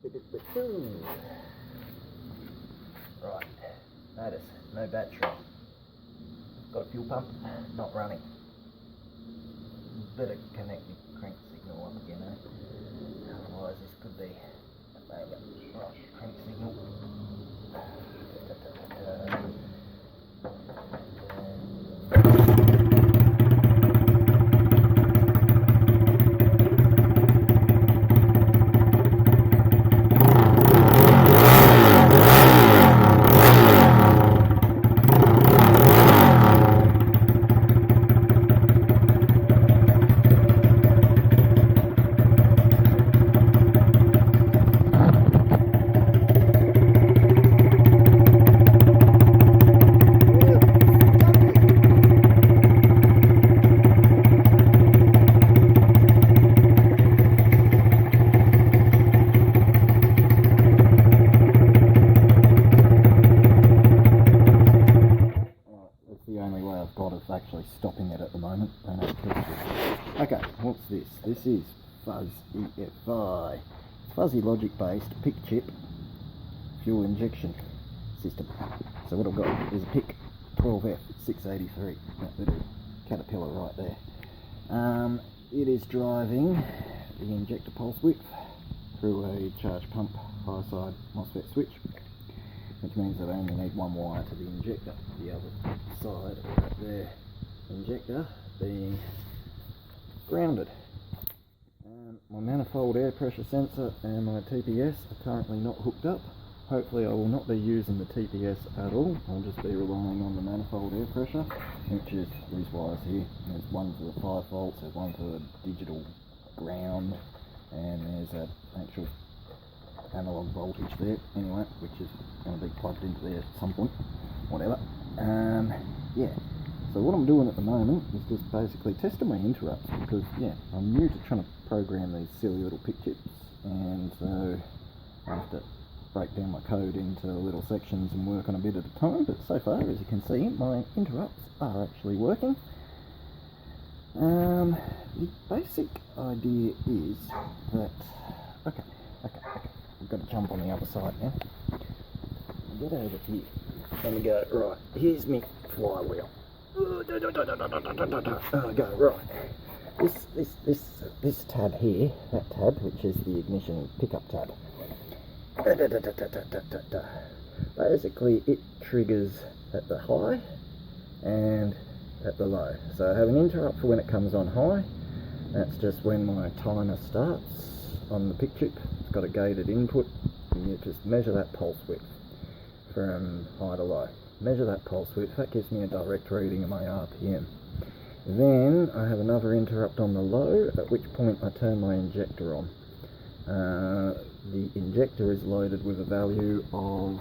Right, notice, no battery. Got a fuel pump, not running. Better connect the crank signal up again, eh? Otherwise this could be a failure. Right, crank signal. Actually stopping it at the moment. Okay, what's this? This is Fuzz EFI. Fuzzy logic based pic-chip fuel injection system. So what I've got is a PIC 683, that little caterpillar right there. It is driving the injector pulse width through a charge pump high side MOSFET switch, which means that I only need one wire to the injector. The other side of the injector being grounded. My manifold air pressure sensor and my TPS are currently not hooked up. Hopefully I will not be using the TPS at all. I'll just be relying on the manifold air pressure, which is these wires here. There's one for the 5 volts, there's one for the digital ground, and there's an actual analog voltage there anyway, which is going to be plugged into there at some point, whatever. Yeah, so what I'm doing at the moment is just basically testing my interrupts, because yeah, I'm new to trying to program these silly little pic-chips, and so I have to break down my code into little sections and work on a bit at a time. But so far, as you can see, my interrupts are actually working. The basic idea is that okay, I've got to jump on the other side now. Get over here. Let me go. Right, here's me flywheel. Go right. This tab here, that tab, which is the ignition pickup tab. Basically, it triggers at the high and at the low. So I have an interrupt for when it comes on high. That's just when my timer starts on the pic-chip. It's got a gated input, and you just measure that pulse width from high to low. Measure that pulse width, that gives me a direct reading of my RPM. Then I have another interrupt on the low, at which point I turn my injector on. The injector is loaded with a value of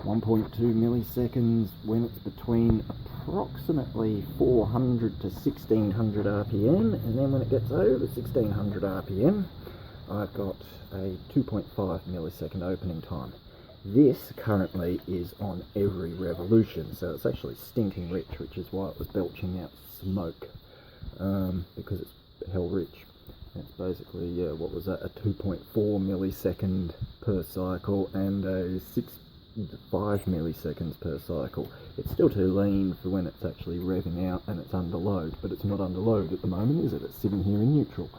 1.2 milliseconds when it's between approximately 400 to 1600 RPM, and then when it gets over 1600 RPM, I've got a 2.5 millisecond opening time. This currently is on every revolution, so it's actually stinking rich, which is why it was belching out smoke, because it's hell rich. It's basically, yeah, what was that, a 2.4 millisecond per cycle and a 5 milliseconds per cycle. It's still too lean for when it's actually revving out and it's under load, but it's not under load at the moment, is it? It's sitting here in neutral.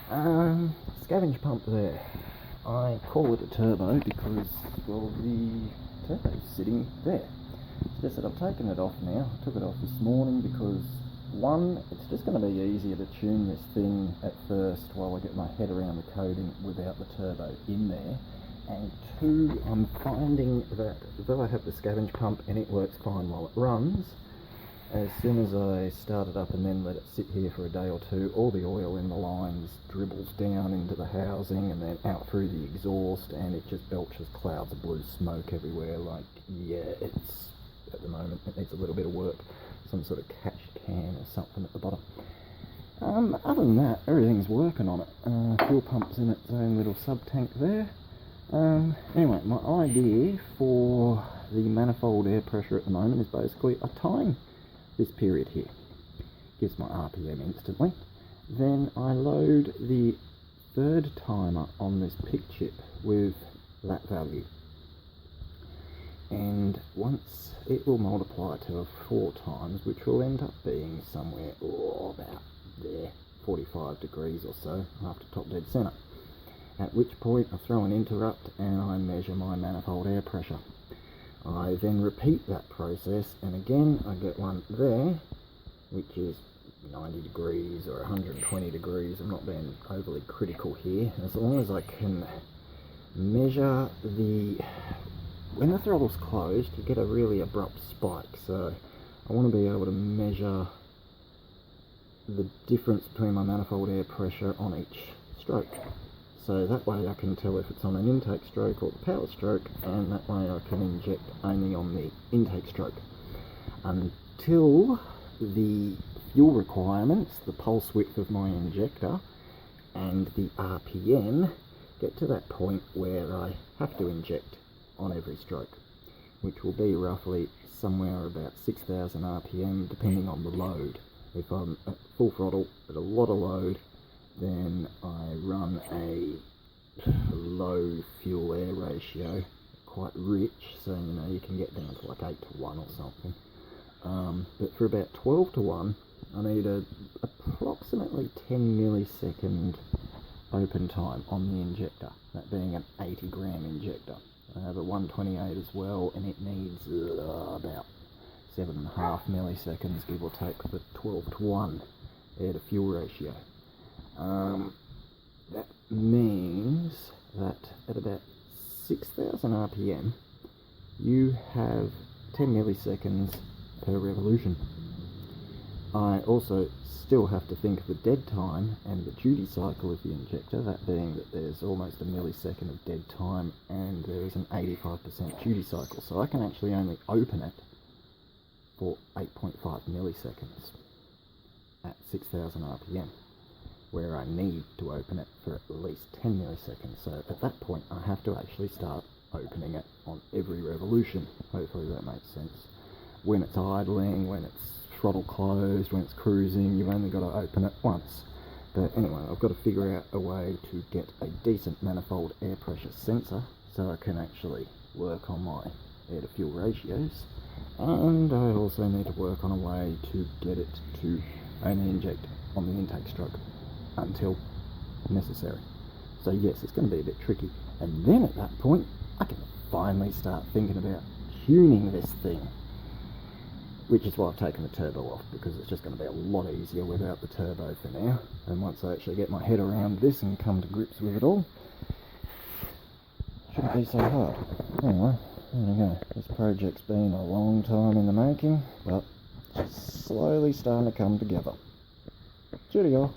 Scavenge pump there. I call it a turbo because, well, the turbo's sitting there. It's just that I've taken it off now. I took it off this morning because, one, it's just going to be easier to tune this thing at first while I get my head around the coding without the turbo in there. And two, I'm finding that though I have the scavenge pump and it works fine while it runs, as soon as I start it up and then let it sit here for a day or two, all the oil in the lines dribbles down into the housing and then out through the exhaust, and it just belches clouds of blue smoke everywhere. Like, yeah, it's, at the moment, it needs a little bit of work. Some sort of catch can or something at the bottom. Other than that, everything's working on it. Fuel pump's in its own little sub-tank there. Anyway, my idea for the manifold air pressure at the moment is basically I time this period here. Gives my RPM instantly. Then I load the third timer on this pic-chip with that value, and once it will multiply to 4 times, which will end up being somewhere about there, 45 degrees or so after top dead center, at which point I throw an interrupt and I measure my manifold air pressure. I then repeat that process, and again I get one there which is 90 degrees or 120 degrees. I'm not being overly critical here. As long as I can measure when the throttle's closed, you get a really abrupt spike, so I want to be able to measure the difference between my manifold air pressure on each stroke. So that way I can tell if it's on an intake stroke or the power stroke, and that way I can inject only on the intake stroke. Until the fuel requirements, the pulse width of my injector, and the RPM get to that point where I have to inject on every stroke, which will be roughly somewhere about 6,000 RPM depending on the load. If I'm at full throttle at a lot of load, then I run a low fuel air ratio, quite rich, so you can get down to like 8:1 or something. But for about 12:1, I need approximately 10 millisecond open time on the injector, that being an 80 gram injector. I have a 128 as well, and it needs about 7.5 milliseconds, give or take, for 12:1 air to fuel ratio. That means that at about 6,000 RPM, you have 10 milliseconds per revolution. I also still have to think of the dead time and the duty cycle of the injector, that being that there's almost a millisecond of dead time and there is an 85% duty cycle, so I can actually only open it for 8.5 milliseconds at 6,000 RPM, where I need to open it for at least 10 milliseconds. So at that point I have to actually start opening it on every revolution. Hopefully that makes sense. When it's idling, when it's throttle closed, when it's cruising, you've only got to open it once. But anyway, I've got to figure out a way to get a decent manifold air pressure sensor so I can actually work on my air to fuel ratios, and I also need to work on a way to get it to only inject on the intake stroke until necessary. So yes, it's going to be a bit tricky, and then at that point I can finally start thinking about tuning this thing, which is why I've taken the turbo off, because it's just going to be a lot easier without the turbo for now. And once I actually get my head around this and come to grips with it all, it shouldn't be so hard. Anyway, there we go. This project's been a long time in the making, but it's slowly starting to come together. Cheerio.